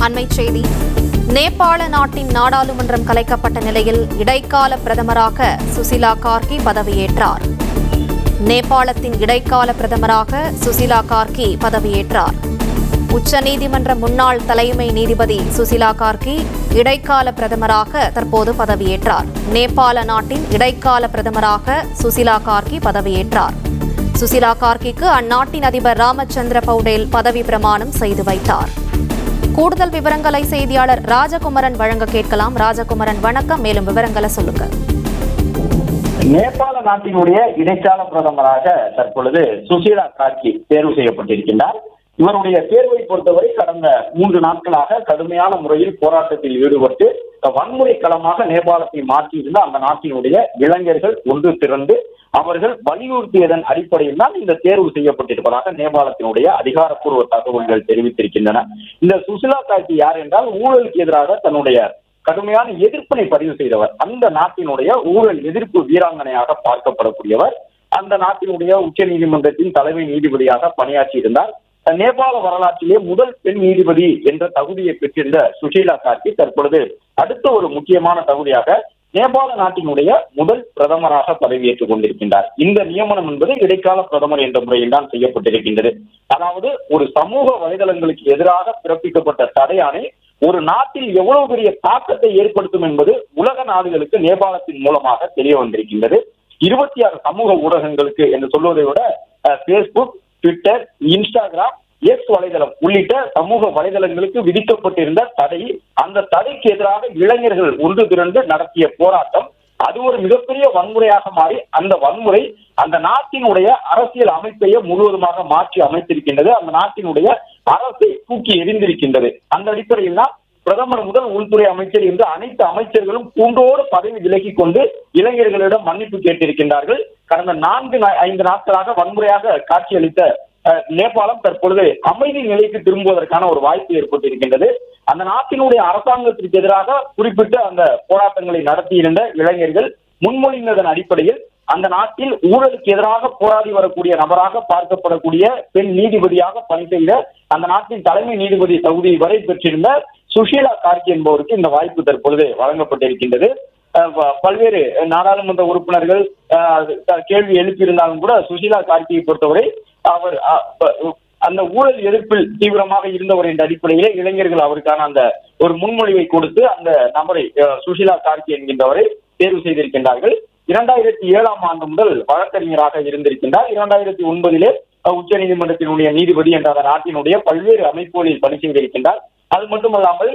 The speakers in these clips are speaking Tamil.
அண்மைச் செய்தி. நேபாள நாட்டின் நாடாளுமன்றம் கலைக்கப்பட்ட நிலையில் இடைக்கால பிரதமராக சுசிலா கார்கி பதவியேற்றார். நேபாளத்தின் இடைக்கால பிரதமராக சுசிலா கார்கி பதவியேற்றார். உச்சநீதிமன்ற முன்னாள் தலைமை நீதிபதி சுசிலா கார்கி இடைக்கால பிரதமராக தற்போது பதவியேற்றார். நேபாள நாட்டின் இடைக்கால பிரதமராக சுசிலா கார்கி பதவியேற்றார். சுசிலா கார்கிக்கு அந்நாட்டின் அதிபர் ராமச்சந்திர பௌடேல் பதவி பிரமாணம் செய்து வைத்தார். கூடுதல் விவரங்களை செய்தியாளர் ராஜகுமரன் வழங்க கேட்கலாம். ராஜகுமரன், வணக்கம். மேலும் விவரங்களை சொல்லுங்க. நேபாள நாட்டினுடைய இடைக்கால பிரதமராக தற்பொழுது சுசிலா கார்கி தேர்வு செய்யப்பட்டிருக்கின்றார். இவருடைய தேர்வை பொறுத்தவரை கடந்த 3 நாட்களாக கடுமையான முறையில் போராட்டத்தில் ஈடுபட்டு வன்முறை களமாக நேபாளத்தை மாற்றியிருந்த அந்த நாட்டினுடைய இளைஞர்கள் ஒன்று திரண்டு அவர்கள் வலியுறுத்தியதன் அடிப்படையில் தான் இந்த தேர்வு செய்யப்பட்டிருப்பதாக நேபாளத்தினுடைய அதிகாரப்பூர்வ தகவல்கள் தெரிவித்திருக்கின்றன. இந்த சுசிலா கார்கி யார் என்றால் ஊழலுக்கு எதிராக தன்னுடைய கடுமையான எதிர்ப்பினை பதிவு செய்தவர். அந்த நாட்டினுடைய ஊழல் எதிர்ப்பு வீராங்கனையாக பார்க்கப்படக்கூடியவர். அந்த நாட்டினுடைய உச்ச நீதிமன்றத்தின் தலைமை நீதிபதியாக பணியாற்றியிருந்தார். நேபாள வரலாற்றிலே முதல் பெண் நீதிபதி என்ற தகுதியை பெற்றிருந்த சுசிலா கார்கி தற்பொழுது அடுத்த ஒரு முக்கியமான தகுதியாக நேபாள நாட்டினுடைய முதல் பிரதமராக பதவியேற்றுக் கொண்டிருக்கின்றார். இந்த நியமனம் என்பது இடைக்கால பிரதமர் என்ற முறையில் தான் செய்யப்பட்டிருக்கின்றது. அதாவது ஒரு சமூக வலைதளங்களுக்கு எதிராக பிறப்பிக்கப்பட்ட தடையாணை ஒரு நாட்டில் எவ்வளவு பெரிய தாக்கத்தை ஏற்படுத்தும் என்பது உலக நாடுகளுக்கு நேபாளத்தின் மூலமாக தெரிய வந்திருக்கின்றது. 26 சமூக ஊடகங்களுக்கு என்று சொல்வதை விட பேஸ்புக், ட்விட்டர், இன்ஸ்டாகிராம், எக்ஸ் வலைதளம் உள்ளிட்ட சமூக வலைதளங்களுக்கு விதிக்கப்பட்டிருந்த தடை, அந்த தடைக்கு எதிராக இளைஞர்கள் ஒன்று திரண்டு நடத்திய போராட்டம், அது ஒரு மிகப்பெரிய வன்முறையாக மாறி அந்த வன்முறை அந்த நாட்டினுடைய அரசியல் அமைப்பையே முழுவதுமாக மாற்றி அமைத்திருக்கின்றது. அந்த நாட்டினுடைய அரசை தூக்கி எறிந்திருக்கின்றது. அந்த அடிப்படையில் தான் பிரதமர் முதல் உள்துறை அமைச்சர் என்று அனைத்து அமைச்சர்களும் பூண்டோடு பதவி விலகிக் கொண்டு இளைஞர்களிடம் மன்னிப்பு கேட்டிருக்கின்றார்கள். கடந்த 4-5 நாட்களாக வன்முறையாக காட்சியளித்த நேபாளம் தற்பொழுது அமைதி நிலைக்கு திரும்புவதற்கான ஒரு வாய்ப்பு ஏற்பட்டிருக்கின்றது. அந்த நாட்டினுடைய அரசாங்கத்திற்கு எதிராக குறிப்பிட்டு அந்த போராட்டங்களை நடத்தியிருந்த இளைஞர்கள் முன்மொழிந்ததன் அடிப்படையில் அந்த நாட்டில் ஊழலுக்கு எதிராக போராடி வரக்கூடிய நபராக பார்க்கப்படக்கூடிய பெண் நீதிபதியாக பணி செய்த அந்த நாட்டின் தலைமை நீதிபதி தகுதி வரை பெற்றிருந்த சுசிலா கார்கி என்பவருக்கு இந்த வாய்ப்பு தற்பொழுது வழங்கப்பட்டிருக்கின்றது. பல்வேறு நாடாளுமன்ற உறுப்பினர்கள் கேள்வி எழுப்பியிருந்தாலும் கூட சுசிலா கார்கியை பொறுத்தவரை அவர் அந்த ஊழல் எதிர்ப்பில் தீவிரமாக இருந்தவர் என்ற அடிப்படையிலே இளைஞர்கள் அவருக்கான அந்த ஒரு முன்மொழிவை கொடுத்து அந்த நபரை சுசிலா கார்கி என்கின்றவரை தேர்வு செய்திருக்கின்றார்கள். 2007ஆம் ஆண்டு முதல் வழக்கறிஞராக இருந்திருக்கின்றார். 2009 உச்ச நீதிமன்றத்தினுடைய நீதிபதி என்ற அந்த நாட்டினுடைய பல்வேறு அமைப்புகளில் பணி செய்திருக்கின்றார். அது மட்டுமல்லாமல்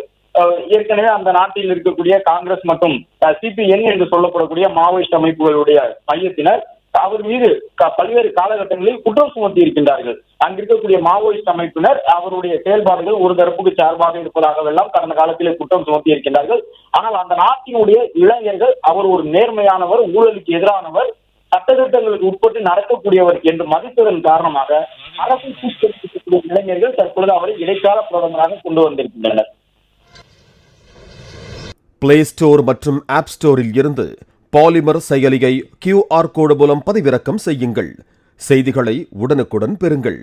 ஏற்கனவே அந்த நாட்டில் இருக்கக்கூடிய காங்கிரஸ் மற்றும் சிபிஎன் என்று சொல்லப்படக்கூடிய மாவோயிஸ்ட் அமைப்புகளுடைய மையத்தினர் அவர் மீது பல்வேறு காலகட்டங்களில் குற்றம் சுமத்தி இருக்கின்றார்கள். அங்கிருக்கக்கூடிய மாவோயிஸ்ட் அமைப்பினர் அவருடைய செயல்பாடுகள் ஒரு தரப்புக்கு சார்பாக இருப்பதாகவெல்லாம் கடந்த காலத்திலே குற்றம் சுமத்தி இருக்கின்றார்கள். ஆனால் அந்த நாட்டினுடைய இளைஞர்கள் அவர் ஒரு நேர்மையானவர், ஊழலுக்கு எதிரானவர், சட்டத்திட்டங்களுக்கு உட்பட்டு நடக்கக்கூடியவர் என்று மதித்ததன் காரணமாக அரசு சீர்திருத்தக்கூடிய இளைஞர்கள் தற்பொழுது அவரை இடைக்கால பிரதமராக கொண்டு வந்திருக்கின்றனர். பிளே ஸ்டோர் மற்றும் ஆப் ஸ்டோரில் இருந்து பாலிமர் செயலியை QR கோடு மூலம் பதிவிறக்கம் செய்யுங்கள். செய்திகளை உடனுக்குடன் பெறுங்கள்.